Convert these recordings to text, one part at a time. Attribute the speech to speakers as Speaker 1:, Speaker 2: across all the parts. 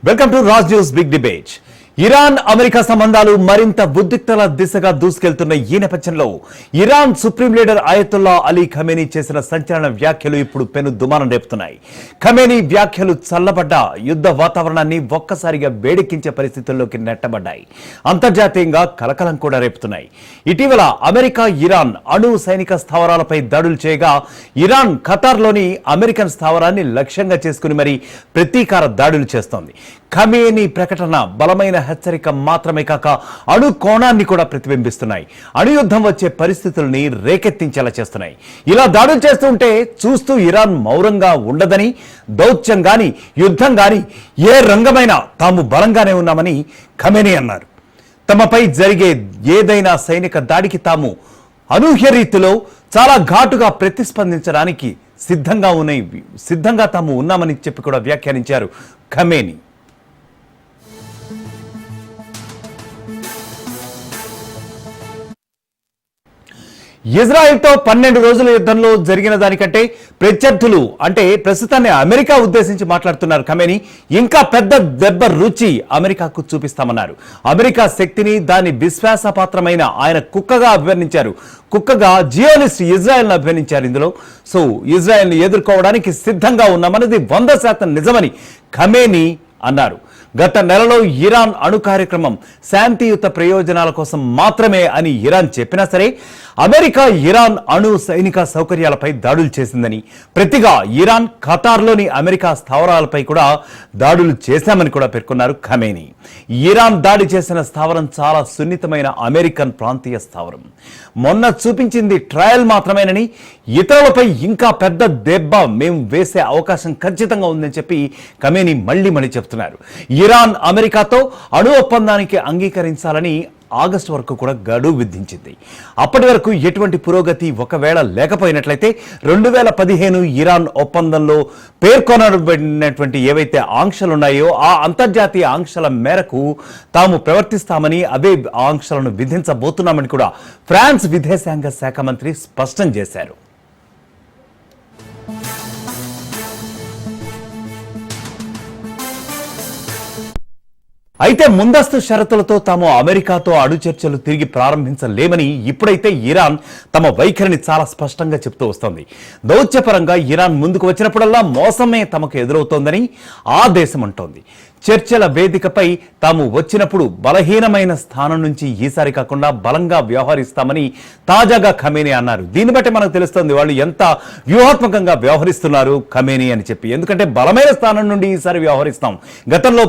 Speaker 1: Welcome to Raj news big debate. Iran America సంబంధాలు మరింత ఉద్రిక్తల దిశగా దూసుకెళ్తున్న ఈ నేపథ్యంలో Iran supreme leader Ayatollah Ali Khamenei చేసిన సంచలన వ్యాఖ్యలు ఇప్పుడు పెను దుమారం రేపుతున్నాయి. ఖమేనీ వ్యాఖ్యలు చల్లబడ్డ యుద్ధ వాతావరణాన్ని ఒక్కసారిగా వేడెక్కించే పరిస్థితుల్లోకి నెట్టబడ్డాయి. అంతర్జాతీయంగా కలకలం కూడా రేపుతున్నాయి. ఇటీవల అమెరికా ఇరాన్ అణు సైనిక స్థావరాలపై దాడులు చేయగా ఇరాన్ ఖతార్లోని అమెరికన్ స్థావరాన్ని లక్ష్యంగా చేసుకుని మరీ ప్రతీకార దాడులు చేస్తోంది. ఖమేనీ ప్రకటన బలమైన హెచ్చరిక మాత్రమే కాక అణు కోణాన్ని కూడా ప్రతిబింబిస్తున్నాయి. అణుయుద్ధం వచ్చే పరిస్థితుల్ని రేకెత్తించేలా చేస్తున్నాయి. ఇలా దాడులు చేస్తుంటే చూస్తూ ఇరాన్ మౌనంగా ఉండదని, దౌత్యం గాని యుద్ధం గాని ఏ రంగమైనా తాము బలంగానే ఉన్నామని ఖమేనీ అన్నారు. తమపై జరిగే ఏదైనా సైనిక దాడికి తాము అనూహ్య రీతిలో చాలా ఘాటుగా ప్రతిస్పందించడానికి సిద్ధంగా తాము ఉన్నామని చెప్పి కూడా వ్యాఖ్యానించారు ఖమేనీ. ఇజ్రాయెల్తో 12 రోజుల యుద్ధంలో జరిగిన దానికంటే ప్రత్యర్థులు అంటే ప్రస్తుతాన్ని అమెరికా ఉద్దేశించి మాట్లాడుతున్నారు ఖమేనీ. ఇంకా పెద్ద దెబ్బ రుచి అమెరికాకు చూపిస్తామన్నారు. అమెరికా శక్తిని దాని విశ్వాసపాత్రమైన ఆయన కుక్కగా అభివర్ణించారు. కుక్కగా జియోనిస్ట్ ఇజ్రాయెల్ను అభివర్ణించారు. ఇందులో ఇజ్రాయెల్ని ఎదుర్కోవడానికి సిద్ధంగా ఉన్నామన్నది 100% నిజమని ఖమేనీ అన్నారు. గత నెలలో ఇరాన్ అణు కార్యక్రమం శాంతియుత ప్రయోజనాల కోసం మాత్రమే అని ఇరాన్ చెప్పినా సరే అమెరికా ఇరాన్ అణు సైనిక సౌకర్యాలపై దాడులు చేసిందని, ప్రతిగా ఇరాన్ ఖతార్లోని అమెరికా స్థావరాలపై కూడా దాడులు చేశామని కూడా పేర్కొన్నారు ఖమేనీ. ఇరాన్ దాడి చేసిన స్థావరం చాలా సున్నితమైన అమెరికన్ ప్రాంతీయ స్థావరం. మొన్న చూపించింది ట్రయల్ మాత్రమేనని, ఇతరులపై ఇంకా పెద్ద దెబ్బ మేము వేసే అవకాశం ఖచ్చితంగా ఉందని చెప్పి ఖమేనీ మళ్ళీ చెప్తున్నారు. ఇరాన్ అమెరికాతో అణు ఒప్పందానికి అంగీకరించాలని ఆగస్టు వరకు కూడా గడువు విధించింది. అప్పటి వరకు ఎటువంటి పురోగతి ఒకవేళ లేకపోయినట్లయితే 2015 ఇరాన్ ఒప్పందంలో పేర్కొనబడినటువంటి ఏవైతే ఆంక్షలు ఉన్నాయో ఆ అంతర్జాతీయ ఆంక్షల మేరకు తాము ప్రవర్తిస్తామని, అవే ఆంక్షలను విధించబోతున్నామని కూడా ఫ్రాన్స్ విదేశాంగ శాఖ మంత్రి స్పష్టం చేశారు. అయితే ముందస్తు షరతులతో తాము అమెరికాతో అణు చర్చలు తిరిగి ప్రారంభించలేమని ఇప్పుడైతే ఇరాన్ తమ వైఖరిని చాలా స్పష్టంగా చెప్తూ వస్తోంది. దౌత్యపరంగా ఇరాన్ ముందుకు వచ్చినప్పుడల్లా మోసమే తమకు ఎదురవుతోందని ఆ దేశం అంటోంది. చర్చల వేదికపై తాము వచ్చినప్పుడు బలహీనమైన స్థానం నుంచి ఈసారి కాకుండా బలంగా వ్యవహరిస్తామని తాజాగా ఖమేనీ అన్నారు. దీన్ని బట్టి మనకు తెలుస్తోంది వాళ్ళు ఎంత వ్యూహాత్మకంగా వ్యవహరిస్తున్నారు ఖమేనీ అని చెప్పి. ఎందుకంటే బలమైన స్థానం నుండి ఈసారి వ్యవహరిస్తాం, గతంలో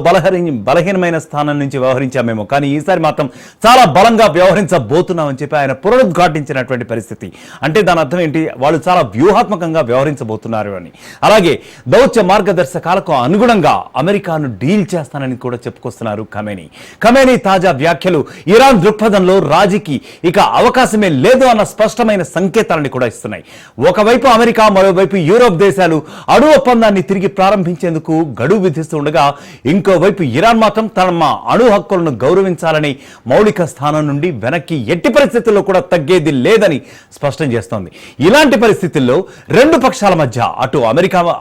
Speaker 1: బలహీనమైన స్థానం నుంచి వ్యవహరించామేమో, కానీ ఈసారి మాత్రం చాలా బలంగా వ్యవహరించబోతున్నామని చెప్పి ఆయన పునరుద్ఘాటించినటువంటి పరిస్థితి. అంటే దాని అర్థం ఏంటి? వాళ్ళు చాలా వ్యూహాత్మకంగా వ్యవహరించబోతున్నారు అని. అలాగే దౌత్య మార్గదర్శకాలకు అనుగుణంగా అమెరికాను డీల్ చేస్తానని కూడా చెప్పుకొస్తున్నారు ఖమేనీ తాజా వ్యాఖ్యలు ఇరాన్ దృక్పథంలో రాజీకి ఇక అవకాశమే లేదు అన్న స్పష్టమైన సంకేతాలను కూడా ఇస్తున్నాయి. ఒకవైపు అమెరికా, మరోవైపు యూరోప్ దేశాలు అణు ఒప్పందాన్ని తిరిగి ప్రారంభించేందుకు గడువు విధిస్తుండగా, ఇంకోవైపు ఇరాన్ మాత్రం తమ అణు హక్కులను గౌరవించాలని మౌలిక స్థానం నుండి వెనక్కి ఎట్టి పరిస్థితుల్లో కూడా తగ్గేది లేదని స్పష్టం చేస్తోంది. ఇలాంటి పరిస్థితుల్లో రెండు పక్షాల మధ్య అటు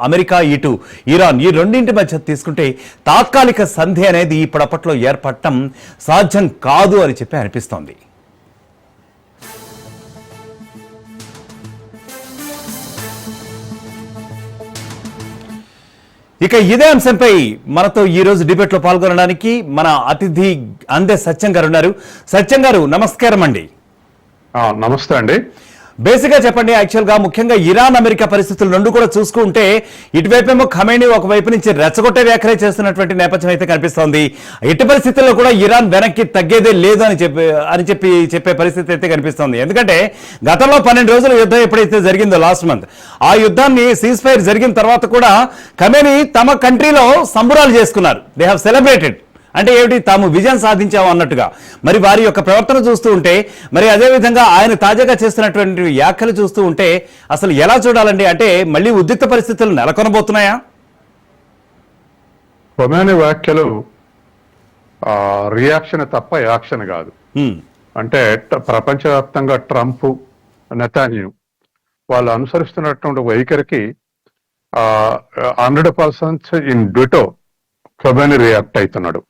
Speaker 1: అమెరికా ఇటు ఇరాన్ ఈ రెండింటి మధ్య తీసుకుంటే తాత్కాలిక సంధి అనేది ఇప్పటిలో ఏర్పడటం సాధ్యం కాదు అని చెప్పి అనిపిస్తోంది. ఇక ఇదే అంశంపై మనతో ఈ రోజు డిబేట్ లో పాల్గొనడానికి మన అతిథి అందే సత్యం గారు ఉన్నారు. సత్యం గారు నమస్కారం అండి.
Speaker 2: నమస్తే అండి.
Speaker 1: బేసిక్ గా చెప్పండి, యాక్చువల్ గా ముఖ్యంగా ఇరాన్ అమెరికా పరిస్థితులు రెండు కూడా చూసుకుంటే ఇటువైపేమో ఖమేనీ ఒకవైపు నుంచి రెచ్చగొట్టే వ్యాఖ్యలే చేస్తున్నటువంటి నేపథ్యం అయితే కనిపిస్తోంది. ఎట్టి పరిస్థితుల్లో కూడా ఇరాన్ వెనక్కి తగ్గేదే లేదు అని చెప్పే పరిస్థితి అయితే కనిపిస్తోంది. ఎందుకంటే గతంలో 12 రోజుల యుద్ధం ఎప్పుడైతే జరిగిందో లాస్ట్ మంత్, ఆ యుద్ధాన్ని సీజ్ ఫైర్ జరిగిన తర్వాత కూడా ఖమేనీ తమ కంట్రీలో సంబురాలు చేసుకున్నారు. They have celebrated. అంటే ఏమిటి? తాము విజయం సాధించాము అన్నట్టుగా. మరి వారి యొక్క ప్రవర్తన చూస్తూ ఉంటే, మరి అదేవిధంగా ఆయన తాజాగా చేస్తున్నటువంటి వ్యాఖ్యలు చూస్తూ ఉంటే అసలు ఎలా చూడాలండి? అంటే మళ్ళీ ఉద్రిక్త పరిస్థితులు నెలకొనబోతున్నాయా?
Speaker 2: ఖమేనీ వ్యాఖ్యలు రియాక్షన్ తప్ప యాక్షన్ కాదు. అంటే ప్రపంచవ్యాప్తంగా ట్రంప్, నెతాన్యూ వాళ్ళు అనుసరిస్తున్నటువంటి వైఖరికి 100% ఇన్ డిటో ఖమేనీ రియాక్ట్ అవుతున్నాడు.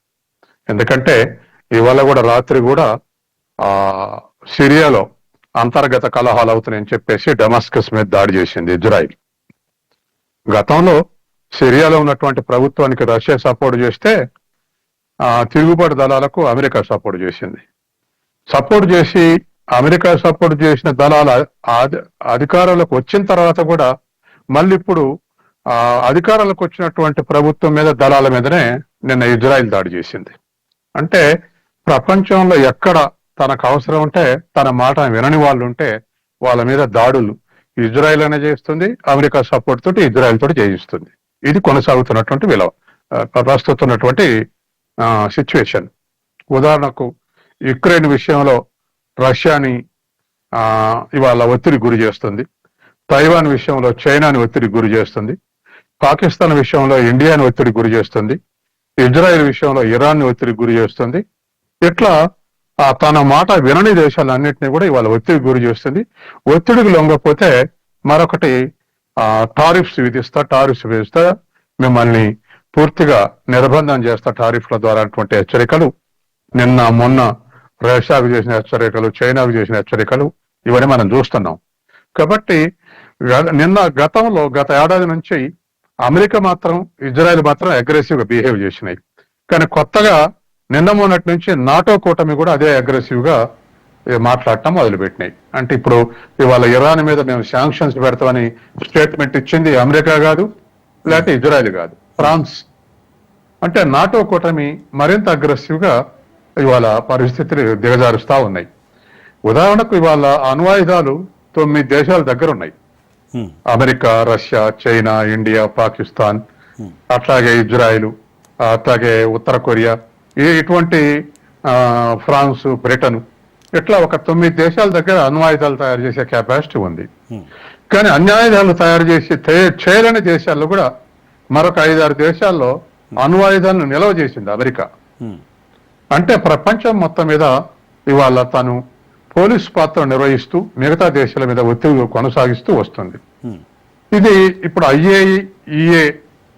Speaker 2: ఎందుకంటే ఇవాళ కూడా రాత్రి కూడా ఆ సిరియాలో అంతర్గత కలహాలు అవుతున్నాయని చెప్పేసి డమాస్కస్ మీద దాడి చేసింది ఇజ్రాయిల్. గతంలో సిరియాలో ఉన్నటువంటి ప్రభుత్వానికి రష్యా సపోర్ట్ చేస్తే తిరుగుబాటు దళాలకు అమెరికా సపోర్ట్ చేసింది. సపోర్ట్ చేసి అమెరికా సపోర్ట్ చేసిన దళాల అధికారంలోకి వచ్చిన తర్వాత కూడా మళ్ళీ ఇప్పుడు అధికారంలోకి వచ్చినటువంటి ప్రభుత్వం మీద దళాల మీదనే నిన్న ఇజ్రాయిల్ దాడి చేసింది. అంటే ప్రపంచంలో ఎక్కడ తనకు అవసరం ఉంటే తన మాట వినని వాళ్ళు ఉంటే వాళ్ళ మీద దాడులు ఇజ్రాయిల్ అనే చేస్తుంది, అమెరికా సపోర్ట్ తోటి ఇజ్రాయిల్ తోటి చేయిస్తుంది. ఇది కొనసాగుతున్నటువంటి ప్రస్తుతం ఉన్నటువంటి సిచ్యువేషన్. ఉదాహరణకు యుక్రెయిన్ విషయంలో రష్యాని ఇవాళ ఒత్తిడి గురి చేస్తుంది, తైవాన్ విషయంలో చైనాని ఒత్తిడి గురి చేస్తుంది, పాకిస్తాన్ విషయంలో ఇండియాని ఒత్తిడి గురి చేస్తుంది, ఇజ్రాయెల్ విషయంలో ఇరాన్ని ఒత్తిడి గురి చేస్తుంది. ఇట్లా తన మాట వినని దేశాలన్నింటినీ కూడా ఇవాళ ఒత్తిడి గురి చేస్తుంది. ఒత్తిడికి లొంగపోతే మరొకటి టారిఫ్స్ విధిస్తా మిమ్మల్ని పూర్తిగా నిర్బంధం చేస్తా టారిఫ్ల ద్వారా అటువంటి హెచ్చరికలు, నిన్న మొన్న రష్యాకు చేసిన హెచ్చరికలు, చైనాకు చేసిన హెచ్చరికలు ఇవన్నీ మనం చూస్తున్నాం. కాబట్టి గత ఏడాది నుంచి అమెరికా మాత్రం ఇజ్రాయెల్ మాత్రం అగ్రెసివ్ గా బిహేవ్ చేసినాయి. కానీ కొత్తగా నిన్న మొన్నటి నుంచి నాటో కూటమి కూడా అదే అగ్రెసివ్ గా మాట్లాడటం మొదలుపెట్టినాయి. అంటే ఇప్పుడు ఇవాళ ఇరాన్ మీద మేము శాంక్షన్స్ పెడతామని స్టేట్మెంట్ ఇచ్చింది అమెరికా కాదు, లేకపోతే ఇజ్రాయెల్ కాదు, ఫ్రాన్స్. అంటే నాటో కూటమి మరింత అగ్రెసివ్ గా ఇవాళ పరిస్థితులు దిగజారుస్తా ఉన్నాయి. ఉదాహరణకు ఇవాళ అణ్వాయుధాలు 9 దేశాల దగ్గర ఉన్నాయి. America, Russia, China, India, Pakistan, అట్లాగే ఇజ్రాయిల్, అట్లాగే ఉత్తర కొరియా, ఇటువంటి ఫ్రాన్స్, బ్రిటన్, ఇట్లా ఒక 9 దేశాల దగ్గర అణ్వాయుధాలు తయారు చేసే కెపాసిటీ ఉంది. కానీ అణ్వాయుధాలు తయారు చేసి చేయలేని దేశాల్లో కూడా మరొక 5-6 దేశాల్లో అణ్వాయుధాలను నిల్వ చేసింది అమెరికా. అంటే ప్రపంచం మొత్తం మీద ఇవాళ తను పోలీస్ పాత్ర నిర్వహిస్తూ మిగతా దేశాల మీద ఒత్తిడి కొనసాగిస్తూ వస్తుంది. ఇది ఇప్పుడు IAEA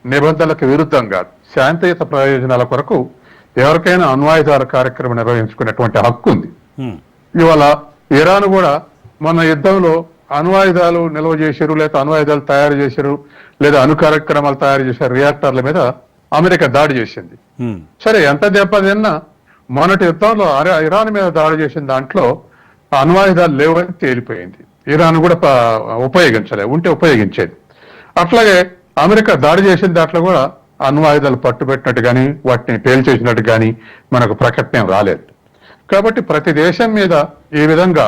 Speaker 2: నిబంధనలకు విరుద్ధంగా శాంతియుత ప్రయోజనాల కొరకు ఎవరికైనా అణ్వాయుధాల కార్యక్రమం నిర్వహించుకునేటువంటి హక్కు ఉంది. ఇవాళ ఇరాన్ కూడా మన యుద్ధంలో అణ్వాయుధాలు నిల్వ చేశారు, లేదా అణ్వాయుధాలు తయారు చేశారు, లేదా అణు కార్యక్రమాలు తయారు చేశారు రియాక్టర్ల మీద అమెరికా దాడి చేసింది. సరే, ఎంత దెబ్బతిన్నా మొన్నటి యుద్ధంలో ఇరాన్ మీద దాడి చేసిన దాంట్లో అణ్వాయుధాలు లేవని తేలిపోయింది. ఇరాన్ కూడా ఉంటే ఉపయోగించేది. అట్లాగే అమెరికా దాడి చేసిన దాంట్లో కూడా అణ్వాయుధాలు పట్టుబెట్టినట్టు కానీ వాటిని పేల్చేసినట్టు కానీ మనకు ప్రకటన రాలేదు. కాబట్టి ప్రతి దేశం మీద ఈ విధంగా,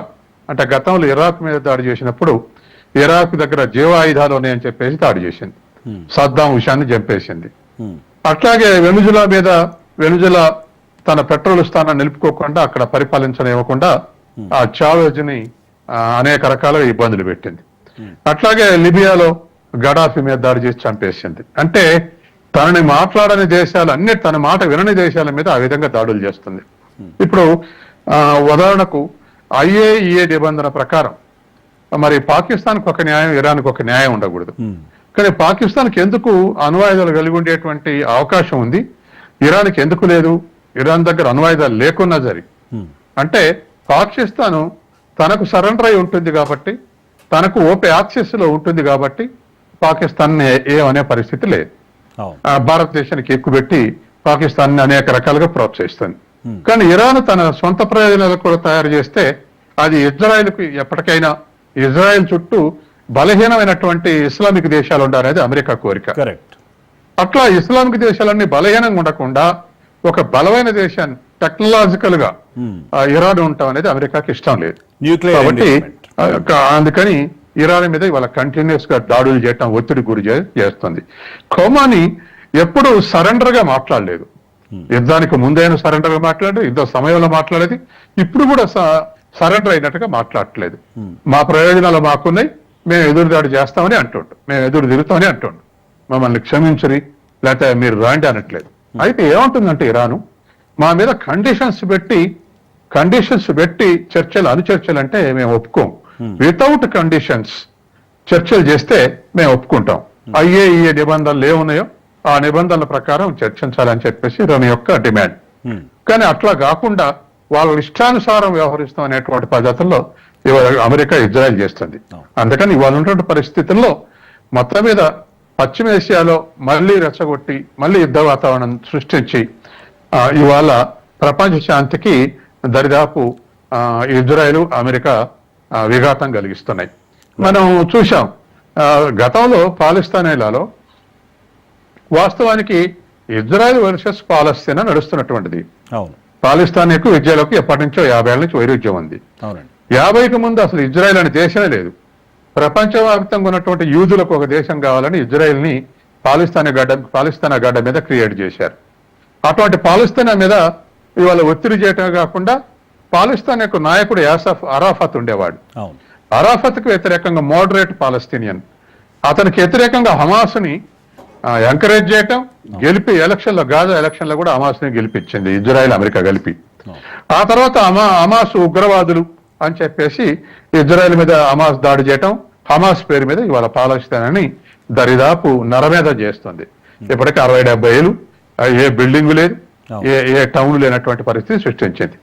Speaker 2: అంటే గతంలో ఇరాక్ మీద దాడి చేసినప్పుడు ఇరాక్ దగ్గర జీవాయుధాలు ఉన్నాయని చెప్పేసి దాడి చేసింది, సద్దాం హుసేన్ని చంపేసింది. అట్లాగే వెనుజులా తన పెట్రోల్ స్థానాన్ని నిలుపుకోకుండా అక్కడ పరిపాలించనివ్వకుండా ఆ చావేజ్ని అనేక రకాలుగా ఇబ్బందులు పెట్టింది. అట్లాగే లిబియాలో గడాఫీ మీద దాడి చేసి చంపేసింది. అంటే తనని మాట్లాడని దేశాలు అన్ని, తన మాట వినని దేశాల మీద ఆ విధంగా దాడులు చేస్తుంది. ఇప్పుడు ఉదాహరణకు IAEA నిబంధన ప్రకారం మరి పాకిస్తాన్కి ఒక న్యాయం, ఇరాన్కి ఒక న్యాయం ఉండకూడదు. కానీ పాకిస్తాన్కి ఎందుకు అణ్వాయుధాలు కలిగి ఉండేటువంటి అవకాశం ఉంది, ఇరాన్కి ఎందుకు లేదు? ఇరాన్ దగ్గర అణ్వాయుధాలు లేకున్నా సరే, అంటే పాకిస్తాన్ తనకు సరెండర్ అయి ఉంటుంది కాబట్టి, తనకు యాక్సెస్ లో ఉంటుంది కాబట్టి పాకిస్తాన్ ఏమనే పరిస్థితి లేదు. భారతదేశానికి ఎక్కుపెట్టి పాకిస్తాన్ అనేక రకాలుగా ప్రోత్సహిస్తుంది. కానీ ఇరాన్ తన సొంత ప్రయోజనాలు కూడా తయారు చేస్తే అది ఇజ్రాయెల్కు ఎప్పటికైనా ఇజ్రాయెల్ చుట్టూ బలహీనమైనటువంటి ఇస్లామిక్ దేశాలు ఉండాలనేది అమెరికా కోరిక. అట్లా ఇస్లామిక్ దేశాలన్నీ బలహీనంగా ఉండకుండా ఒక బలమైన దేశాన్ని టెక్నాలజికల్ గా ఇరాన్ ఉండటం అనేది అమెరికాకి ఇష్టం లేదు. కాబట్టి అందుకని ఇరాన్ మీద ఇవాళ కంటిన్యూస్ గా దాడులు చేయటం, ఒత్తిడి గురి చేస్తుంది. ఖోమాని ఎప్పుడు సరెండర్ గా మాట్లాడలేదు. యుద్ధానికి ముందైనా సరెండర్ గా మాట్లాడలేదు, యుద్ధ సమయంలో మాట్లాడేది, ఇప్పుడు కూడా సరెండర్ అయినట్టుగా మాట్లాడట్లేదు. మా ప్రయోజనాలు మాకున్నాయి, మేము ఎదురుదాడి చేస్తామని అంటుండు, మేము ఎదురు తిరుగుతామని అంటుండు, మమ్మల్ని క్షమించరి లేకపోతే మీరు రాండి అనట్లేదు. అయితే ఏమంటుందంటే ఇరాను మా మీద కండిషన్స్ పెట్టి చర్చలు అనుచర్చలు అంటే మేము ఒప్పుకోం, వితౌట్ కండిషన్స్ చర్చలు చేస్తే మేము ఒప్పుకుంటాం. IAEA నిబంధనలు ఏమున్నాయో ఆ నిబంధనల ప్రకారం చర్చించాలని చెప్పేసి ఇరాన్ యొక్క డిమాండ్.
Speaker 1: ఉమ్,
Speaker 2: కానీ అట్లా కాకుండా వాళ్ళ ఇష్టానుసారం వ్యవహరిస్తాం అనేటువంటి పద్ధతుల్లో ఇవాళ అమెరికా ఇజ్రాయెల్ చేస్తుంది. అందుకని ఇవాళ ఉన్నటువంటి పరిస్థితుల్లో మొత్తం మీద పశ్చిమ ఏషియాలో మళ్ళీ రెచ్చగొట్టి మళ్ళీ యుద్ధ వాతావరణం సృష్టించి ఇవాళ ప్రపంచ శాంతికి దరిదాపు ఇజ్రాయెల్ అమెరికా విఘాతం కలిగిస్తున్నాయి. మనం చూసాం గతంలో పాలస్తీనాలో వాస్తవానికి ఇజ్రాయెల్ వర్సెస్ పాలస్తీనా నడుస్తున్నటువంటిది.
Speaker 1: అవును,
Speaker 2: పాలస్తీనాకు విద్యలకు ఎప్పటి నుంచో 50 ఏళ్ల నుంచి వైరుధ్యం ఉంది.
Speaker 1: అవునండి.
Speaker 2: 50కి ముందు అసలు ఇజ్రాయెల్ అనే దేశమే లేదు. ప్రపంచవ్యాప్తంగా ఉన్నటువంటి యూదులకు ఒక దేశం కావాలని ఇజ్రాయెల్ ని పాలస్తీనా గడ్డ మీద క్రియేట్ చేశారు. అటువంటి పాలస్తీనా మీద ఇవాళ ఒత్తిడి చేయటమే కాకుండా పాలస్తీనా యొక్క నాయకుడు యాసఫ్ అరాఫత్ ఉండేవాడు.
Speaker 1: అవును,
Speaker 2: అరాఫత్కు వ్యతిరేకంగా మోడరేట్ పాలస్తీనియన్, అతనికి వ్యతిరేకంగా హమాస్ని ఎంకరేజ్ చేయటం, గెలిపి ఎలక్షన్లో గాజా ఎలక్షన్లో కూడా హమాస్ని గెలిపించింది ఇజ్రాయెల్ అమెరికా కలిపి. ఆ తర్వాత హమాస్ ఉగ్రవాదులు అని చెప్పేసి ఇజ్రాయెల్ మీద హమాస్ దాడి చేయటం, హమాస్ పేరు మీద ఇవాళ పాలస్తీనాని దరిదాపు నరమేధ చేస్తుంది. ఇప్పటికీ 60-70 ఏళ్ళు ఏ బిల్డింగ్ లేదు, ఏ టౌన్ లేనటువంటి పరిస్థితి సృష్టించింది.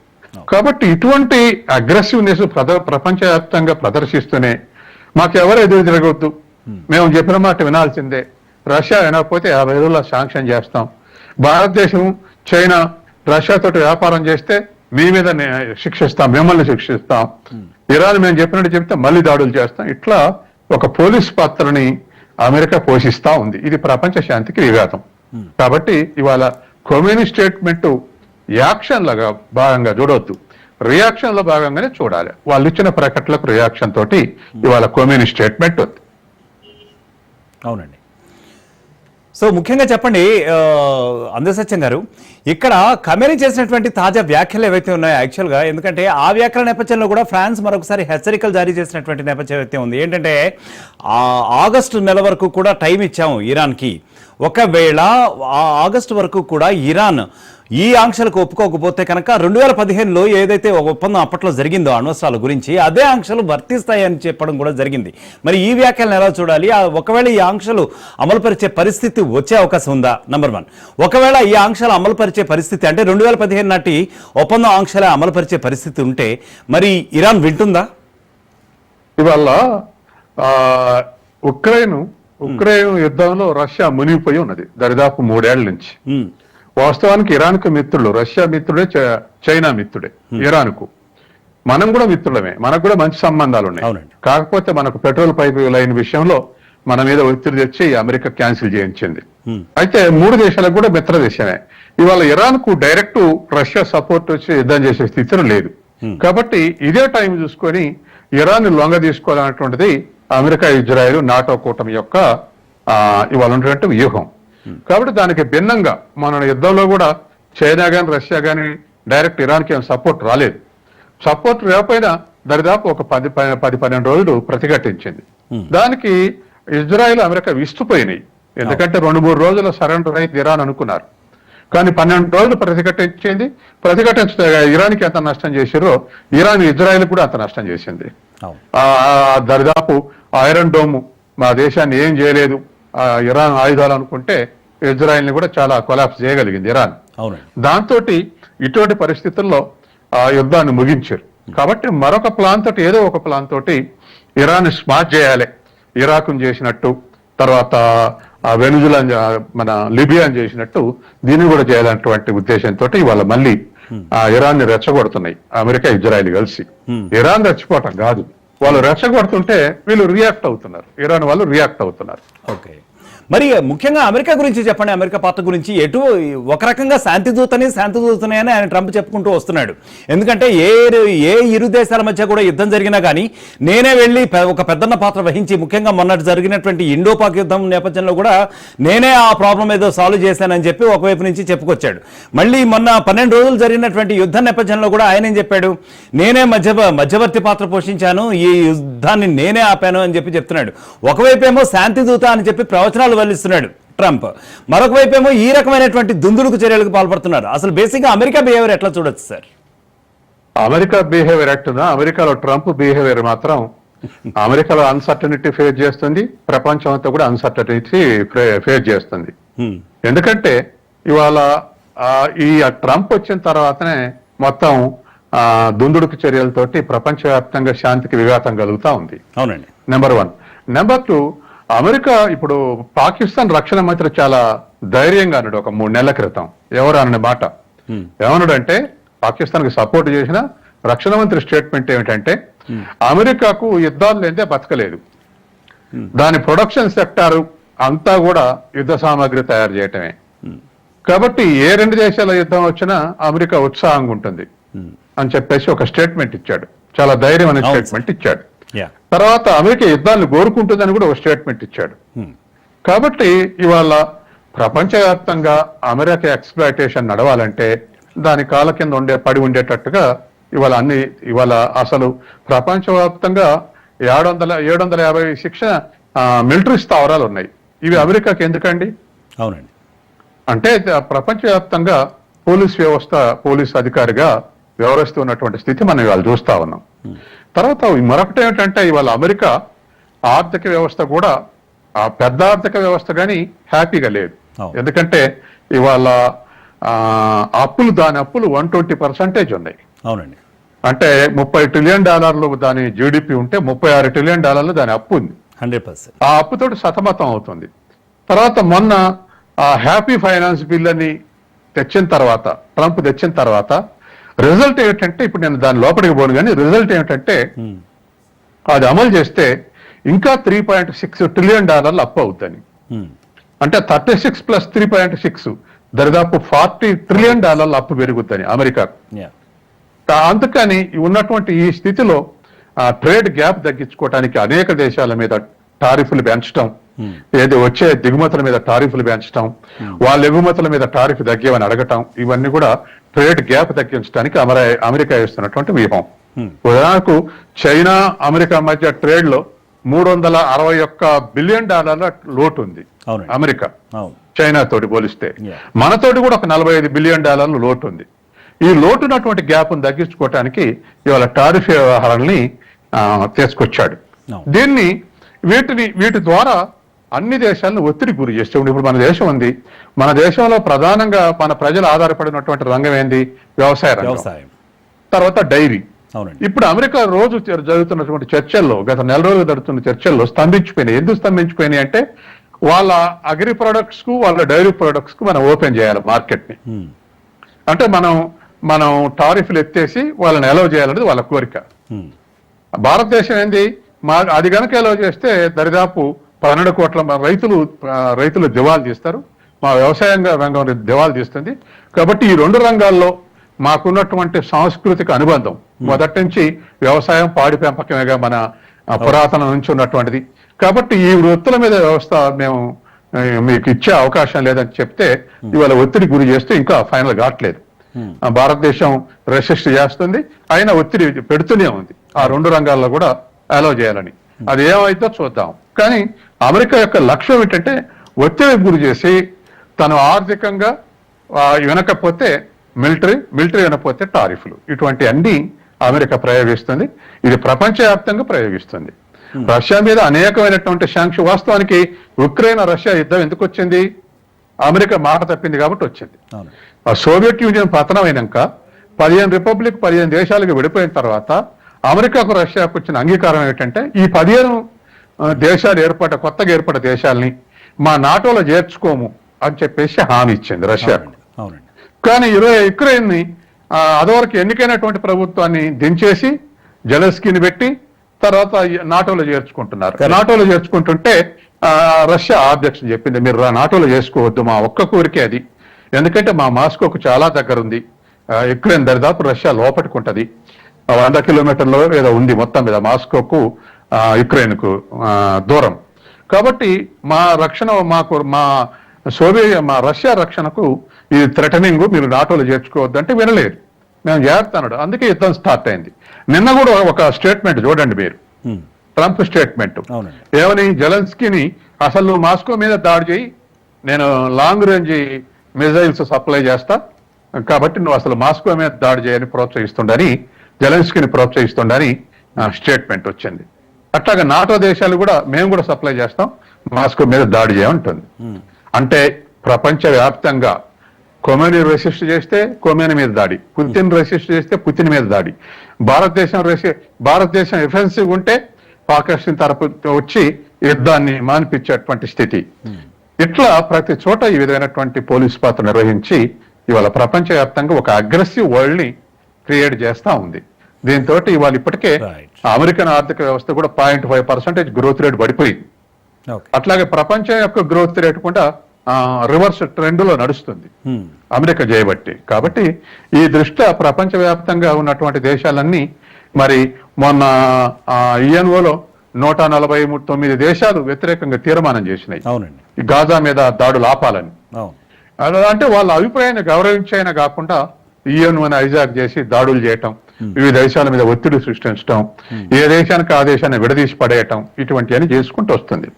Speaker 2: కాబట్టి ఇటువంటి అగ్రెసివ్నెస్ ప్రపంచవ్యాప్తంగా ప్రదర్శిస్తూనే మాకు ఎవరు ఎదురు తిరగొద్దు, మేము చెప్పిన మాట వినాల్సిందే, రష్యా వినకపోతే 50 రోజుల్లో శాంక్షన్ చేస్తాం, భారతదేశం చైనా రష్యాతో వ్యాపారం చేస్తే మీ మీద శిక్షిస్తాం, మిమ్మల్ని శిక్షిస్తాం, ఇరాన్ మేము చెప్పినట్టు చెప్తే మళ్ళీ దాడులు చేస్తాం, ఇట్లా ఒక పోలీస్ పాత్రని అమెరికా పోషిస్తా ఉంది. ఇది ప్రపంచ శాంతికి విఘాతం. కాబట్టి ఇవాళ ఖొమేనీ స్టేట్మెంట్ యాక్షన్లుగా భాగంగా చూడవద్దు, రియాక్షన్ లో భాగంగానే చూడాలి. వాళ్ళు ఇచ్చిన ప్రకటనలకు రియాక్షన్ తోటి ఇవాళ ఖొమేనీ స్టేట్మెంట్ ఉంది.
Speaker 1: అవునండి. సో ముఖ్యంగా చెప్పండి అందసత్యం గారు, ఇక్కడ ఖమేనీ చేసినటువంటి తాజా వ్యాఖ్యలు ఏవైతే ఉన్నాయో యాక్చువల్గా, ఎందుకంటే ఆ వ్యాఖ్యల నేపథ్యంలో కూడా ఫ్రాన్స్ మరొకసారి హెచ్చరికలు జారీ చేసినటువంటి నేపథ్యం అయితే ఉంది. ఏంటంటే ఆగస్టు నెల వరకు కూడా టైం ఇచ్చాము ఇరాన్కి, ఒకవేళ ఆగస్టు వరకు కూడా ఇరాన్ ఈ ఆంక్షలకు ఒప్పుకోకపోతే కనుక 2015లో ఏదైతే ఒక ఒప్పందం అప్పట్లో జరిగిందో అణ్వస్త్రాల గురించి, అదే ఆంక్షలు వర్తిస్తాయని చెప్పడం కూడా జరిగింది. మరి ఈ వ్యాఖ్యలను ఎలా చూడాలి? ఒకవేళ ఈ ఆంక్షలు అమలుపరిచే పరిస్థితి వచ్చే అవకాశం ఉందా? నంబర్ 1. ఒకవేళ ఈ ఆంక్షలు అమలుపరిచే పరిస్థితి అంటే 2015 నాటి ఒప్పందం ఆంక్షలే అమలుపరిచే పరిస్థితి ఉంటే మరి ఇరాన్ వింటుందా?
Speaker 2: ఇవాళ ఉక్రెయిన్ యుద్ధంలో రష్యా మునిగిపోయి ఉన్నది దరిదాపు 3 ఏళ్ల నుంచి. వాస్తవానికి ఇరాన్కు మిత్రులు, రష్యా మిత్రుడే, చైనా మిత్రుడే ఇరాన్కు. మనం కూడా మిత్రులమే, మనకు కూడా మంచి సంబంధాలు ఉన్నాయి. కాకపోతే మనకు పెట్రోల్ పైపు లైన్ విషయంలో మన మీద ఒత్తిడి తెచ్చి అమెరికా క్యాన్సిల్ చేయించింది. అయితే 3 దేశాలకు కూడా మిత్ర దేశమే. ఇవాళ ఇరాన్ కు డైరెక్ట్ రష్యా సపోర్ట్ వచ్చి యుద్ధం చేసే స్థితిలో లేదు. కాబట్టి ఇదే టైం చూసుకొని ఇరాన్ లొంగ తీసుకోవాలన్నటువంటిది అమెరికా, ఇజ్రాయెల్, నాటో కూటమి యొక్క ఇవాళ ఉన్నటువంటి వ్యూహం. కాబట్టి దానికి భిన్నంగా మన యుద్ధంలో కూడా చైనా గాని రష్యా గాని డైరెక్ట్ ఇరాన్కి ఏం సపోర్ట్ రాలేదు. సపోర్ట్ లేకపోయినా దరిదాపు ఒక 10-12 రోజులు ప్రతిఘటించింది. దానికి ఇజ్రాయెల్, అమెరికా విస్తుపోయినాయి. ఎందుకంటే 2-3 రోజుల సరెండర్ అయితే ఇరాన్ అనుకున్నారు. కానీ 12 రోజులు ప్రతిఘటించింది. ప్రతిఘటించే ఇరాన్కి ఎంత నష్టం చేసిరో ఇరాన్ ఇజ్రాయెల్ కూడా అంత నష్టం చేసింది. దరిదాపు ఐరన్ డోమ్ మా దేశాన్ని ఏం చేయలేదు, ఇరాన్ ఆయుధాలు అనుకుంటే ఇజ్రాయెల్ ని కూడా చాలా కొలాప్స్ చేయగలిగింది ఇరాన్. దాంతో ఇటువంటి పరిస్థితుల్లో ఆ యుద్ధాన్ని ముగించారు. కాబట్టి మరొక ప్లాన్ తోటి, ఏదో ఒక ప్లాన్ తోటి ఇరాన్ స్మార్ట్ చేయాలి. ఇరాక్ను చేసినట్టు, తర్వాత వెనుజులా మన లిబియాని చేసినట్టు దీన్ని కూడా చేయాలన్నటువంటి ఉద్దేశంతో ఇవాళ మళ్ళీ ఇరాన్ ని రెచ్చగొడుతున్నాయి అమెరికా, ఇజ్రాయెల్ కలిసి. ఇరాన్ రెచ్చిపోవటం కాదు, వాళ్ళు రెచ్చగొడుతుంటే వీళ్ళు రియాక్ట్ అవుతున్నారు, ఇరాన్ వాళ్ళు రియాక్ట్ అవుతున్నారు.
Speaker 1: ఓకే, మరి ముఖ్యంగా అమెరికా గురించి చెప్పండి. అమెరికా పాత్ర గురించి ఒక రకంగా శాంతి దూతని అని ఆయన ట్రంప్ చెప్పుకుంటూ వస్తున్నాడు. ఎందుకంటే ఏ ఇరు దేశాల మధ్య కూడా యుద్ధం జరిగినా కానీ నేనే వెళ్ళి ఒక పెద్దన్న పాత్ర వహించి, ముఖ్యంగా మొన్నటి జరిగినటువంటి ఇండో పాక్ యుద్ధం నేపథ్యంలో కూడా నేనే ఆ ప్రాబ్లం ఏదో సాల్వ్ చేశానని చెప్పి ఒకవైపు నుంచి చెప్పుకొచ్చాడు. మళ్ళీ మొన్న 12 రోజులు జరిగినటువంటి యుద్ధం నేపథ్యంలో కూడా ఆయన ఏం చెప్పాడు, నేనే మధ్యవర్తి పాత్ర పోషించాను, ఈ యుద్ధాన్ని నేనే ఆపాను అని చెప్పి చెప్తున్నాడు. ఒకవైపు ఏమో శాంతి దూత అని చెప్పి ప్రవచనాలు వల్లిస్తున్నాడు ట్రంప్, మరొక వైపు ఏమో ఈ రకమైనటువంటి దుందుడుకు చర్యలకు పాల్పడుతున్నారు. అసలు బేసిక్ గా అమెరికా బిహేవియర్ ఎట్లా చూడొచ్చు సార్?
Speaker 2: అమెరికా బిహేవియర్ ఎట్టున్నా, అమెరికాలో ట్రంప్ బిహేవియర్ మాత్రం అమెరికాలో అన్సర్టనిటీ ఫేస్ చేస్తుంది, ప్రపంచం అంతా కూడా అన్సర్టనిటీ ఫేస్ చేస్తుంది. ఎందుకంటే ఇవాళ ఈ ట్రంప్ వచ్చిన తర్వాతనే మొత్తం దుందుడుకు చర్యలతోటి ప్రపంచవ్యాప్తంగా శాంతికి విఘాతం కలుగుతా ఉంది.
Speaker 1: అవునండి.
Speaker 2: నెంబర్ 1. నెంబర్ 2, అమెరికా ఇప్పుడు పాకిస్తాన్ రక్షణ మంత్రి చాలా ధైర్యంగా అన్నాడు ఒక 3 నెలల క్రితం. ఎవరు అనే మాట ఏమన్నాడంటే, పాకిస్తాన్ కి సపోర్ట్ చేసిన రక్షణ మంత్రి స్టేట్మెంట్ ఏమిటంటే, అమెరికాకు యుద్ధాలు లేదే బతకలేదు, దాని ప్రొడక్షన్ సెక్టార్ అంతా కూడా యుద్ధ సామాగ్రి తయారు చేయటమే. కాబట్టి ఏ 2 దేశాల యుద్ధం వచ్చినా అమెరికా ఉత్సాహంగా ఉంటుంది అని చెప్పేసి ఒక స్టేట్మెంట్ ఇచ్చాడు. చాలా ధైర్యం అనే స్టేట్మెంట్ ఇచ్చాడు. తర్వాత అమెరికా యుద్ధాలను కోరుకుంటుందని కూడా ఒక స్టేట్మెంట్ ఇచ్చాడు. కాబట్టి ఇవాళ ప్రపంచవ్యాప్తంగా అమెరికా ఎక్స్‌ప్లాయిటేషన్ నడవాలంటే దాని కాళ్ళ కింద పడి ఉండేటట్టుగా ఇవాళ అసలు ప్రపంచవ్యాప్తంగా 750 మిలిటరీ స్థావరాలు ఉన్నాయి. ఇవి అమెరికాకి ఎందుకండి?
Speaker 1: అవునండి.
Speaker 2: అంటే ప్రపంచవ్యాప్తంగా పోలీస్ అధికారిగా వ్యవహరిస్తున్నటువంటి స్థితి మనం ఇవాళ చూస్తా ఉన్నాం. తర్వాత మరొకటి ఏమిటంటే, ఇవాళ అమెరికా ఆర్థిక వ్యవస్థ కూడా పెద్ద ఆర్థిక వ్యవస్థ కానీ హ్యాపీగా లేదు. ఎందుకంటే ఇవాళ దాని అప్పులు 120% ఉన్నాయి.
Speaker 1: అవునండి.
Speaker 2: అంటే $30 ట్రిలియన్ దాని జీడిపి ఉంటే $36 ట్రిలియన్ దాని అప్పు ఉంది.
Speaker 1: 100%.
Speaker 2: ఆ అప్పుతోటి సతమతం అవుతుంది. తర్వాత మొన్న హ్యాపీ ఫైనాన్స్ బిల్ అని ట్రంప్ తెచ్చిన తర్వాత రిజల్ట్ ఏమిటంటే, ఇప్పుడు నేను దాని లోపలికి పోను కానీ రిజల్ట్ ఏమిటంటే, అది అమలు చేస్తే ఇంకా $3.6 ట్రిలియన్ అప్పు అవుతుంది. అంటే 36 ప్లస్ 3.6 దరిదాపు $40 ట్రిలియన్ అప్పు పెరుగుతుంది అమెరికాకు. అందుకని ఉన్నటువంటి ఈ స్థితిలో ట్రేడ్ గ్యాప్ తగ్గించుకోవడానికి అనేక దేశాల మీద టారిఫ్లు పెంచడం, వచ్చే దిగుమతుల మీద టారిఫ్లు పెంచడం, వాళ్ళ ఎగుమతుల మీద టారిఫ్ తగ్గేవని అడగటం, ఇవన్నీ కూడా ట్రేడ్ గ్యాప్ తగ్గించడానికి అమెరికా వేస్తున్నటువంటి వ్యూహం. ఉదాహరణకు చైనా అమెరికా మధ్య ట్రేడ్ లో $361 బిలియన్ లోటు ఉంది అమెరికా చైనా తోటి పోలిస్తే. మనతోటి కూడా ఒక $45 బిలియన్ లోటు ఉంది. ఈ లోటున్నటువంటి గ్యాప్ తగ్గించుకోవటానికి ఇవాళ టారిఫ్ వ్యవహారాలని తీసుకొచ్చాడు. వీటి ద్వారా అన్ని దేశాలను ఒత్తిడి గురి చేస్తే, ఇప్పుడు మన దేశం ఉంది, మన దేశంలో ప్రధానంగా మన ప్రజలు ఆధారపడినటువంటి రంగం ఏంది? వ్యవసాయ రంగం. తర్వాత డైరీ. ఇప్పుడు అమెరికా రోజు జరుగుతున్నటువంటి చర్చల్లో, గత నెల రోజులు జరుగుతున్న చర్చల్లో స్తంభించిపోయినాయి. ఎందుకు స్తంభించిపోయినాయి అంటే, వాళ్ళ అగ్రి ప్రొడక్ట్స్ కు వాళ్ళ డైరీ ప్రొడక్ట్స్ కు మనం ఓపెన్ చేయాలి మార్కెట్ ని. అంటే మనం టారిఫ్లు ఎత్తేసి వాళ్ళని ఎలవ్ చేయాలనేది వాళ్ళ కోరిక. భారతదేశం ఏంది, అది కనుక ఎలవ్ చేస్తే దరిదాపు 12 కోట్ల రైతులు దివాలు తీస్తారు, మా వ్యవసాయ రంగం దివాలు తీస్తుంది. కాబట్టి ఈ 2 రంగాల్లో మాకున్నటువంటి సాంస్కృతిక అనుబంధం మొదటి నుంచి వ్యవసాయం, పాడి పెంపకమేగా మన పురాతనం నుంచి ఉన్నటువంటిది. కాబట్టి ఈ వృత్తుల మీద వ్యవస్థ మేము మీకు ఇచ్చే అవకాశం లేదని చెప్తే ఇవాళ ఒత్తిడి గురి చేస్తే ఇంకా ఫైనల్ కావట్లేదు. భారతదేశం రెసిస్ట్ చేస్తుంది, అయినా ఒత్తిడి పెడుతూనే ఉంది ఆ 2 రంగాల్లో కూడా అలౌ చేయాలని. అది ఏమైతే చూద్దాం. కానీ అమెరికా యొక్క లక్ష్యం ఏంటంటే, ఒత్తిడి గురి చేసి తను ఆర్థికంగా వినకపోతే మిలిటరీ వినకపోతే టారిఫ్లు, ఇటువంటి అన్ని అమెరికా ప్రయోగిస్తుంది. ఇది ప్రపంచవ్యాప్తంగా ప్రయోగిస్తుంది. రష్యా మీద అనేకమైనటువంటి శాంక్షన్. వాస్తవానికి ఉక్రెయిన్ రష్యా యుద్ధం ఎందుకు వచ్చింది? అమెరికా మాట తప్పింది కాబట్టి వచ్చింది. సోవియట్ యూనియన్ పతనం అయినాక 15 దేశాలకు విడిపోయిన తర్వాత అమెరికాకు రష్యాకు వచ్చిన అంగీకారం ఏంటంటే, ఈ 15 దేశాలు కొత్తగా ఏర్పడ్డ దేశాలని మా నాటోలో చేర్చుకోము అని చెప్పేసి హామీ ఇచ్చింది రష్యా. కానీ యుక్రెయిన్ ని అదివరకు ఎన్నికైనటువంటి ప్రభుత్వాన్ని దించేసి జెలెన్స్కీని పెట్టి తర్వాత నాటోలో చేర్చుకుంటున్నారు. నాటోలో చేర్చుకుంటుంటే రష్యా అధ్యక్షుడు చెప్పింది, మీరు నాటోలో చేసుకోవద్దు, మా ఒక్క కోరికే అది. ఎందుకంటే మా మాస్కోకు చాలా దగ్గర ఉంది, యుక్రెయిన్ దరిదాపు రష్యా లోపట్టుకుంటది, 100 కిలోమీటర్లో ఏదో ఉంది మొత్తం మీద మాస్కోకు యుక్రెయిన్ కు దూరం. కాబట్టి మా రష్యా రక్షణకు ఇది థ్రెటనింగ్, మీరు నాటోలో చేర్చుకోవద్దు అంటే వినలేదు. మేము చేస్తాడు, అందుకే యుద్ధం స్టార్ట్ అయింది. నిన్న కూడా ఒక స్టేట్మెంట్ చూడండి మీరు, ట్రంప్ స్టేట్మెంట్ ఏమని, జెలెన్స్కీని అసలు నువ్వు మాస్కో మీద దాడి చేయి, నేను లాంగ్ రేంజ్ మిజైల్స్ సప్లై చేస్తా, కాబట్టి నువ్వు అసలు మాస్కో మీద దాడి చేయని జెలెన్స్కీని ప్రోత్సహిస్తుండని స్టేట్మెంట్ వచ్చింది. అట్లాగా నాటో దేశాలు కూడా మేము కూడా సప్లై చేస్తాం, మాస్కో మీద దాడి చేయమంటుంది. అంటే ప్రపంచవ్యాప్తంగా కొమెని రెసిస్ట్ చేస్తే కొమెని మీద దాడి, పుతిన్ రెసిస్ట్ చేస్తే పుతిన్ మీద దాడి, భారతదేశం ఎఫెన్సివ్ ఉంటే పాకిస్తాన్ తరపు వచ్చి యుద్ధాన్ని మాన్పించేటువంటి స్థితి. ఇట్లా ప్రతి చోట ఈ విధమైనటువంటి పోలీస్ పాత్ర నిర్వహించి ఇవాళ ప్రపంచవ్యాప్తంగా ఒక అగ్రెసివ్ వరల్డ్ ని క్రియేట్ చేస్తా ఉంది. దీంతో ఇవాళ ఇప్పటికే అమెరికన్ ఆర్థిక వ్యవస్థ కూడా 0.5% గ్రోత్ రేట్ పడిపోయింది. అట్లాగే ప్రపంచం యొక్క గ్రోత్ రేట్ కూడా రివర్స్ ట్రెండ్ లో నడుస్తుంది అమెరికా చేయబట్టి. కాబట్టి ఈ దృష్ట్యా ప్రపంచవ్యాప్తంగా ఉన్నటువంటి దేశాలన్నీ మరి మొన్న ఈఎన్ఓలో 149 దేశాలు వ్యతిరేకంగా తీర్మానం చేసినాయి ఈ గాజా మీద దాడులు ఆపాలని. అంటే వాళ్ళ అభిప్రాయాన్ని గౌరవించైనా కాకుండా ఈఎన్ఓని హైజాక్ చేసి దాడులు చేయటం, వివిధ దేశాల మీద ఒత్తిడి సృష్టించడం, ఏ దేశానికి ఆ దేశాన్ని విడదీసి పడేయటం, ఇటువంటివన్నీ చేసుకుంటూ వస్తుంది.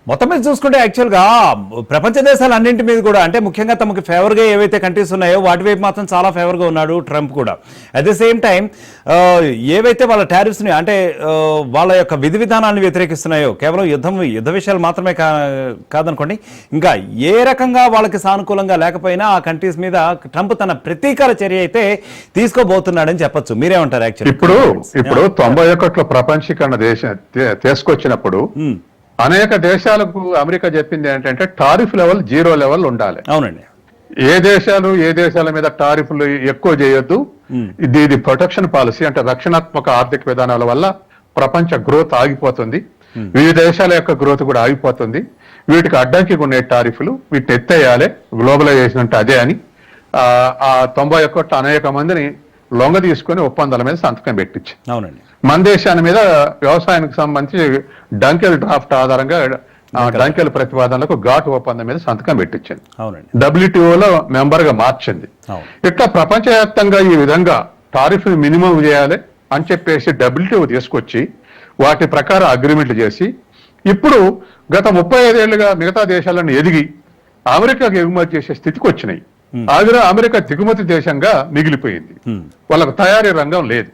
Speaker 1: మొత్తం మీద చూసుకుంటే యాక్చువల్గా ప్రపంచ దేశాలు అన్నింటి మీద కూడా అంటే ముఖ్యంగా తమకు ఫేవర్గా ఏవైతే కంట్రీస్ ఉన్నాయో వాటి వైపు మాత్రం చాలా ఫేవర్గా ఉన్నాడు ట్రంప్ కూడా. అట్ ది సేమ్ టైం ఏవైతే వాళ్ళ టారిఫ్స్ని అంటే వాళ్ళ యొక్క విధి విధానాన్ని వ్యతిరేకిస్తున్నాయో కేవలం యుద్ధ విషయాలు మాత్రమే కాదనుకోండి, ఇంకా ఏ రకంగా వాళ్ళకి సానుకూలంగా లేకపోయినా ఆ కంట్రీస్ మీద ట్రంప్ తన ప్రతీకార చర్య అయితే తీసుకోబోతున్నాడని చెప్పొచ్చు. మీరేమంటారు? యాక్చువల్లీ
Speaker 2: ఇప్పుడు 91లో ప్రపంచీకరణ తీసుకొచ్చినప్పుడు అనేక దేశాలకు అమెరికా చెప్పింది ఏంటంటే టారిఫ్ లెవెల్ 0 లెవెల్ ఉండాలి.
Speaker 1: అవునండి.
Speaker 2: ఏ దేశాల మీద టారిఫ్లు ఎక్కువ చేయొద్దు, ఇది ప్రొటెక్షన్ పాలసీ అంటే రక్షణాత్మక ఆర్థిక విధానాల వల్ల ప్రపంచ గ్రోత్ ఆగిపోతుంది, వివిధ దేశాల యొక్క గ్రోత్ కూడా ఆగిపోతుంది, వీటికి అడ్డంకి ఉండే టారిఫ్లు వీటిని ఎత్తేయాలి, గ్లోబలైజేషన్ అంటే అదే అని 91 అనేక మందిని లొంగ తీసుకుని ఒప్పందాల మీద సంతకం పెట్టించి
Speaker 1: అవునండి
Speaker 2: మన దేశాన్ని మీద వ్యవసాయానికి సంబంధించి డంకెల్ డ్రాఫ్ట్ ఆధారంగా డంకెల్ ప్రతిపాదనలకు ఘాటు ఒప్పందం మీద సంతకం పెట్టించింది. WTOలో మెంబర్ గా మార్చింది. ఇట్లా ప్రపంచవ్యాప్తంగా ఈ విధంగా టారిఫ్ మినిమం చేయాలి అని చెప్పేసి WTO తీసుకొచ్చి వాటి ప్రకారం అగ్రిమెంట్లు చేసి ఇప్పుడు గత 35 ఏళ్లుగా మిగతా దేశాలను ఎదిగి అమెరికాకి ఎగుమతి చేసే స్థితికి వచ్చినాయి. అమెరికా దిగుమతి దేశంగా మిగిలిపోయింది. వాళ్ళకు తయారీ రంగం లేదు.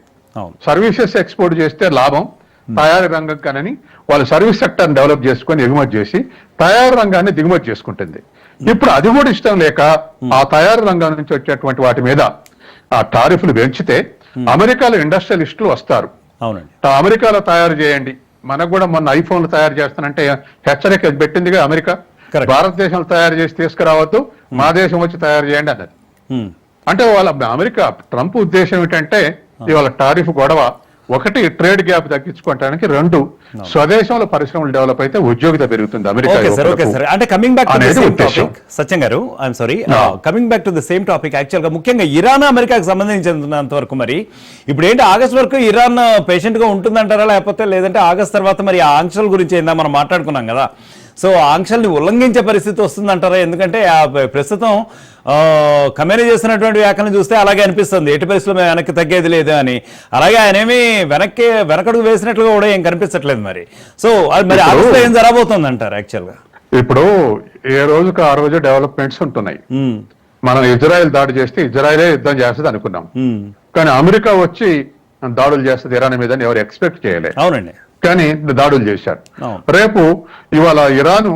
Speaker 2: సర్వీసెస్ ఎక్స్పోర్ట్ చేస్తే లాభం, తయారీ రంగం కానీ వాళ్ళు సర్వీస్ సెక్టర్ డెవలప్ చేసుకొని ఎగుమతి చేసి తయారీ రంగాన్ని దిగుమతి చేసుకుంటుంది. ఇప్పుడు అది కూడా ఇష్టం లేక ఆ తయారీ రంగం నుంచి వచ్చేటువంటి వాటి మీద ఆ టారిఫ్లు పెంచితే అమెరికాలో ఇండస్ట్రియలిస్టులు వస్తారు. అమెరికాలో తయారు చేయండి, మనకు కూడా మొన్న ఐఫోన్లు తయారు చేస్తానంటే హెచ్చరిక పెట్టిందిగా అమెరికా, భారతదేశంలో తయారు చేసి తీసుకురావద్దు, మా దేశం వచ్చి తయారు చేయండి అన్నది. అంటే వాళ్ళ అమెరికా ట్రంప్ ఉద్దేశం ఏంటంటే ఇవాళ టారిఫ్ గొడవ ఒకటి ట్రేడ్ గ్యాప్ తగ్గించుకోవడానికి, రెండు స్వదేశంలో పరిశ్రమలు డెవలప్ అయితే ఉద్యోగిత పెరుగుతుంది అమెరికా.
Speaker 1: అంటే coming back to the same topic Satyam garu, I'm sorry, coming back to the same topic actual గా ముఖ్యంగా ఇరాన్ అమెరికాకి సంబంధించినంత వరకు మరి ఇప్పుడు ఏంటి ఆగస్ట్ వరకు ఇరాన్ పేషెంట్ గా ఉంటుందంటారా, లేకపోతే లేదంటే ఆగస్ట్ తర్వాత మరి ఆ ఆంక్షల గురించి ఏందా మనం మాట్లాడుకున్నాం కదా, సో ఆంక్షల్ని ఉల్లంఘించే పరిస్థితి వస్తుందంటారా? ఎందుకంటే ప్రస్తుతం ఖమేనీ చేసినటువంటి వ్యాఖ్యలను చూస్తే అలాగే అనిపిస్తుంది, ఎట్టి పరిస్థితుల్లో మేము వెనక్కి తగ్గేది లేదు అని. అలాగే ఆయన ఏమి వెనకడుగు వేసినట్లుగా కూడా ఏం కనిపించట్లేదు. మరి సో మరి ఆగస్టులో ఏం జరగబోతుంది అంటారు? యాక్చువల్ గా ఇప్పుడు
Speaker 2: ఏ రోజుకి ఆ రోజు డెవలప్మెంట్స్ ఉంటున్నాయి. మనం ఇజ్రాయెల్ దాడి చేస్తే ఇజ్రాయెలే యుద్ధం చేస్తుంది అనుకున్నాం, కానీ అమెరికా వచ్చి దాడులు చేస్తుంది ఇరాన్ మీద ఎవరు ఎక్స్పెక్ట్ చేయలేదు.
Speaker 1: అవునండి,
Speaker 2: కానీ దాడులు చేశారు. రేపు ఇవాళ ఇరాన్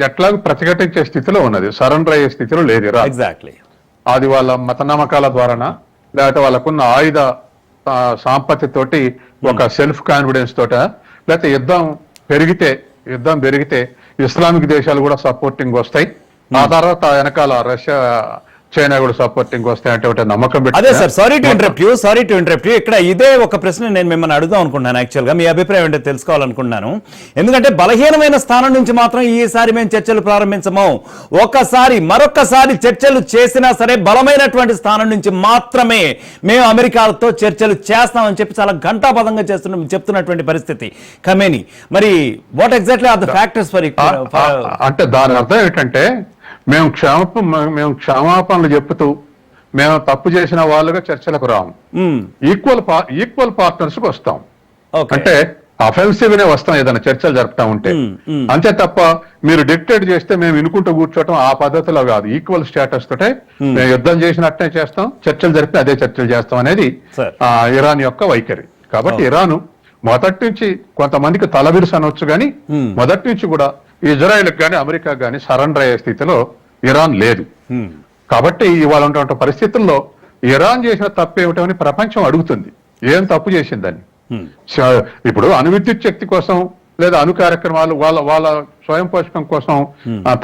Speaker 2: ఎట్లాగో ప్రతిఘటించే స్థితిలో ఉన్నది, సరెండర్ అయ్యే స్థితిలో లేదు ఇరాన్.
Speaker 1: ఎగ్జాక్ట్లీ.
Speaker 2: అది వాళ్ళ మత నమ్మకాల ద్వారానా, లేకపోతే వాళ్ళకున్న ఆయుధ సాంపత్తి తోటి ఒక సెల్ఫ్ కాన్ఫిడెన్స్ తోట, లేకపోతే యుద్ధం పెరిగితే ఇస్లామిక్ దేశాలు కూడా సపోర్టింగ్ వస్తాయి, ఆ తర్వాత వెనకాల రష్యా చైనా కూడా సపోర్టింగ్ వస్తాయంటే నమ్మకం.
Speaker 1: అదే sir, sorry to interrupt you. ఇక్కడ ఇదే ఒక ప్రశ్న నేను మిమ్మల్ని అడుగుదాం అనుకుంటున్నాను. యాక్చువల్ గా మీ అభిప్రాయం ఏంటో తెలుసుకోవాలనుకుంటున్నాను. ఎందుకంటే బలహీనమైన స్థానం నుంచి మాత్రం ఈసారి మేము చర్చలు ప్రారంభించము, మరొకసారి చర్చలు చేసినా సరే బలమైనటువంటి స్థానం నుంచి మాత్రమే మేము అమెరికాతో చర్చలు చేస్తామని చెప్పి చాలా ఘంటాపథంగా చెప్తున్నటువంటి పరిస్థితి ఖమేనీ. మరి what exactly are the factors for
Speaker 2: అంటే దాని అర్థం ఏంటంటే మేము క్షమాపణలు చెప్తూ మేము తప్పు చేసిన వాళ్ళుగా చర్చలకు రాము, ఈక్వల్ పార్ట్నర్స్ కి వస్తాం. అంటే అఫెన్సివ్ నే వస్తాం ఏదైనా చర్చలు జరుపుతా ఉంటే, అంతే తప్ప మీరు డిక్టేట్ చేస్తే మేము వినుకుంటూ కూర్చోవటం ఆ పద్ధతిలో కాదు. ఈక్వల్ స్టేటస్ తోటే మేము యుద్ధం చేసినట్టే చేస్తాం, చర్చలు జరిపి అదే చర్చలు చేస్తాం అనేది ఇరాన్ యొక్క వైఖరి. కాబట్టి ఇరాన్ మొదటి నుంచి కొంతమందికి తలబిరుసు అనొచ్చు కానీ మొదటి నుంచి కూడా ఇజ్రాయెల్కి కానీ అమెరికా కానీ సరెండర్ అయ్యే స్థితిలో ఇరాన్ లేదు. కాబట్టి ఇవాళ ఉన్నటువంటి పరిస్థితుల్లో ఇరాన్ చేసిన తప్పు ఏమిటని ప్రపంచం అడుగుతుంది. ఏం తప్పు చేసిందని. ఇప్పుడు అణువిద్యుత్ శక్తి కోసం లేదా అణు కార్యక్రమాలు వాళ్ళ వాళ్ళ స్వయం పోషకం కోసం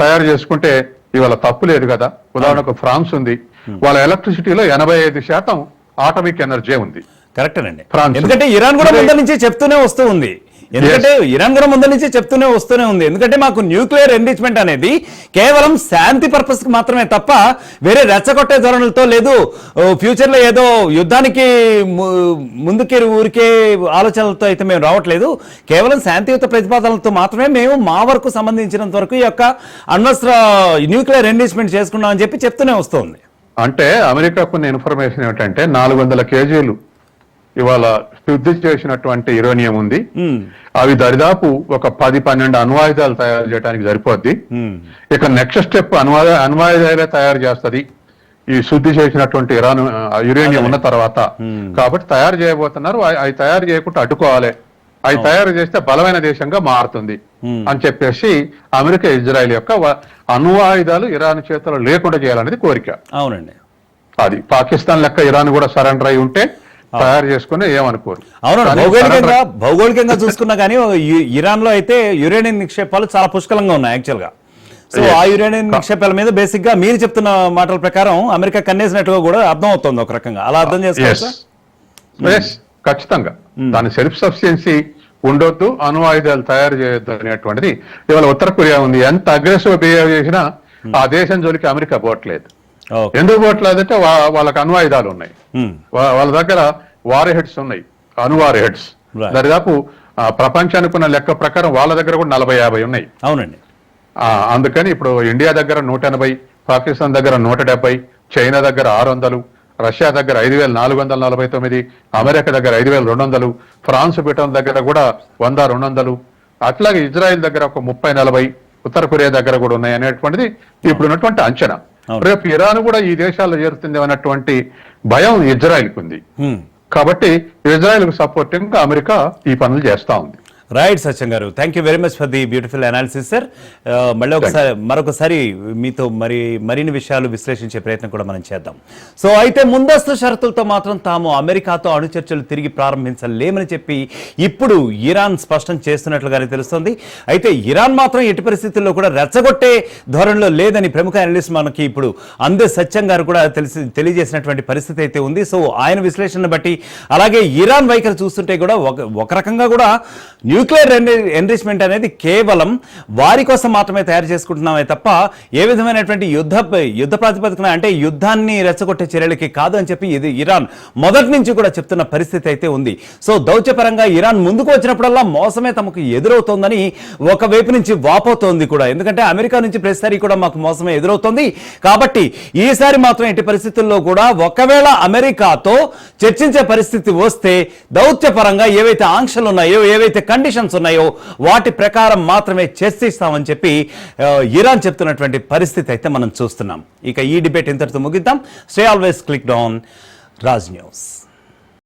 Speaker 2: తయారు చేసుకుంటే ఇవాళ తప్పు లేదు కదా. ఉదాహరణకు ఫ్రాన్స్ ఉంది, వాళ్ళ ఎలక్ట్రిసిటీలో 85% ఆటమిక్ ఎనర్జీ ఉంది.
Speaker 1: కరెక్టేనండి. ఎందుకంటే ఇరాన్ కూడా ముందు నుంచి చెప్తూనే వస్తూ ఉంది. ఎందుకంటే మాకు న్యూక్లియర్ ఎన్రిచ్మెంట్ అనేది కేవలం శాంతి పర్పస్ కి మాత్రమే తప్ప వేరే రెచ్చగొట్టే ధోరణులతో లేదు. ఫ్యూచర్ లో ఏదో యుద్ధానికి ముందుకే ఊరికే ఆలోచనలతో అయితే మేము రావట్లేదు. కేవలం శాంతియుత ప్రతిపాదనలతో మాత్రమే మేము మా వరకు సంబంధించినంత వరకు ఈ యొక్క అణ్వస్త్ర న్యూక్లియర్ ఎన్రిచ్మెంట్ చేసుకున్నాం అని చెప్పి చెప్తూనే వస్తుంది.
Speaker 2: అంటే అమెరికాకు ఉన్న ఇన్ఫర్మేషన్ ఏమిటంటే 400 కేజీలు ఇవాళ శుద్ధి చేసినటువంటి యురేనియం ఉంది. అవి దరిదాపు ఒక 10-12 అణ్వాయుధాలు తయారు చేయడానికి సరిపోద్ది. ఇక నెక్స్ట్ స్టెప్ అణ్వాయుధాలే తయారు చేస్తుంది ఈ శుద్ధి చేసినటువంటి యురేనియం ఉన్న తర్వాత. కాబట్టి తయారు చేయబోతున్నారు. అవి తయారు చేయకుండా అడ్డుకోవాలి. అవి తయారు చేస్తే బలమైన దేశంగా మారుతుంది అని చెప్పేసి అమెరికా ఇజ్రాయెల్ యొక్క అణ్వాయుధాలు ఇరాన్ చేతిలో లేకుండా చేయాలనేది కోరిక.
Speaker 1: అవునండి.
Speaker 2: అది పాకిస్తాన్ లెక్క ఇరాన్ కూడా సరెండర్ అయి ఉంటే తయారు చేసుకుని ఏమనుకోరు.
Speaker 1: అవును, భౌగోళికంగా చూసుకున్నా కానీ ఇరాన్ లో అయితే యురేనియం నిక్షేపాలు చాలా పుష్కలంగా ఉన్నాయి యాక్చువల్ గా. సో ఆ యురేనియం నిక్షేపాల మీద బేసిక్ గా మీరు చెప్తున్న మాటల ప్రకారం అమెరికా కన్నేసినట్టుగా కూడా అర్థం అవుతుంది ఒక రకంగా. అలా అర్థం చేసుకోవచ్చా?
Speaker 2: ఖచ్చితంగా దాని సెల్ఫ్ సఫిషియన్సీ ఉండొద్దు, అణ్వాయుధాలు తయారు చేయొద్దు అనేటువంటిది ఇవాళ ఉత్తర కొరియా ఉంది. ఎంత అగ్రెసివ్ బిహేవ్ చేసినా ఆ దేశం జోలికి అమెరికా పోవట్లేదు. ఎందుకు పోవట్లేదంటే వాళ్ళకి అణ్వాయుధాలు ఉన్నాయి. వాళ్ళ దగ్గర వార్ హెడ్స్ ఉన్నాయి, అణువార్ హెడ్స్. దరిదాపు ప్రపంచానికి ఉన్న లెక్క ప్రకారం వాళ్ళ దగ్గర కూడా 40-50 ఉన్నాయి.
Speaker 1: అవునండి.
Speaker 2: అందుకని ఇప్పుడు ఇండియా దగ్గర 180, పాకిస్తాన్ దగ్గర 170, చైనా దగ్గర 600, రష్యా దగ్గర 5449, అమెరికా దగ్గర 5200, ఫ్రాన్స్ బ్రిటన్ దగ్గర కూడా 100-200, అట్లాగే ఇజ్రాయెల్ దగ్గర ఒక 30-40, ఉత్తర కొరియా దగ్గర కూడా ఉన్నాయి అనేటువంటిది ఇప్పుడున్నటువంటి అంచనా. రేపు ఇరాన్ కూడా ఈ దేశాల్లో చేరుతుంది అన్నటువంటి భయం ఇజ్రాయెల్కి ఉంది. కాబట్టి ఇజ్రాయెల్కు సపోర్టింగ్ గా అమెరికా ఈ పనులు చేస్తా ఉంది.
Speaker 1: రైట్ సత్యం గారు, thank you very much for the beautiful analysis sir. మరొకసారి మీతో మరిన్ని విషయాలు విశ్లేషించే ప్రయత్నం కూడా మనం చేద్దాం. సో అయితే ముందస్తు షరతులతో మాత్రం తాము అమెరికాతో అణు చర్చలు తిరిగి ప్రారంభించలేమని చెప్పి ఇప్పుడు ఇరాన్ స్పష్టం చేస్తున్నట్లుగానే తెలుస్తోంది. అయితే ఇరాన్ మాత్రం ఎట్టి పరిస్థితుల్లో కూడా రెచ్చగొట్టే ధోరణిలో లేదని ప్రముఖ అనలిస్ట్ మనకి ఇప్పుడు అందే సత్యం గారు కూడా తెలియజేసినటువంటి పరిస్థితి అయితే ఉంది. సో ఆయన విశ్లేషణను బట్టి అలాగే ఇరాన్ వైఖరి చూస్తుంటే కూడా ఒక రకంగా కూడా న్యూక్లియర్ ఎన్రిచ్మెంట్ అనేది కేవలం వారి కోసం మాత్రమే తయారు చేసుకుంటున్నామే తప్ప ఏ విధమైనటువంటి యుద్ధ ప్రాతిపదికన అంటే యుద్ధాన్ని రెచ్చగొట్టే చర్యలకి కాదు అని చెప్పి ఇది ఇరాన్ మొదటి నుంచి కూడా చెప్తున్న పరిస్థితి అయితే ఉంది. సో దౌత్యపరంగా ఇరాన్ ముందుకు వచ్చినప్పుడల్లా మోసమే తమకు ఎదురవుతోందని ఒకవైపు నుంచి వాపోతోంది కూడా. ఎందుకంటే అమెరికా నుంచి ప్రతిసారి కూడా మాకు మోసమే ఎదురవుతోంది. కాబట్టి ఈసారి మాత్రం ఎట్టి పరిస్థితుల్లో కూడా ఒకవేళ అమెరికాతో చర్చించే పరిస్థితి వస్తే దౌత్యపరంగా ఏవైతే ఆంక్షలు ఉన్నాయో, ఏవైతే కండిషన్స్ ఉన్నాయో వాటి ప్రకారం మాత్రమే చర్చిస్తామని చెప్పి ఇరాన్ చెప్తున్నటువంటి పరిస్థితి అయితే మనం చూస్తున్నాం. ఇక ఈ డిబేట్ ఇంతటితో ముగిద్దాం. Stay always click on Raj news.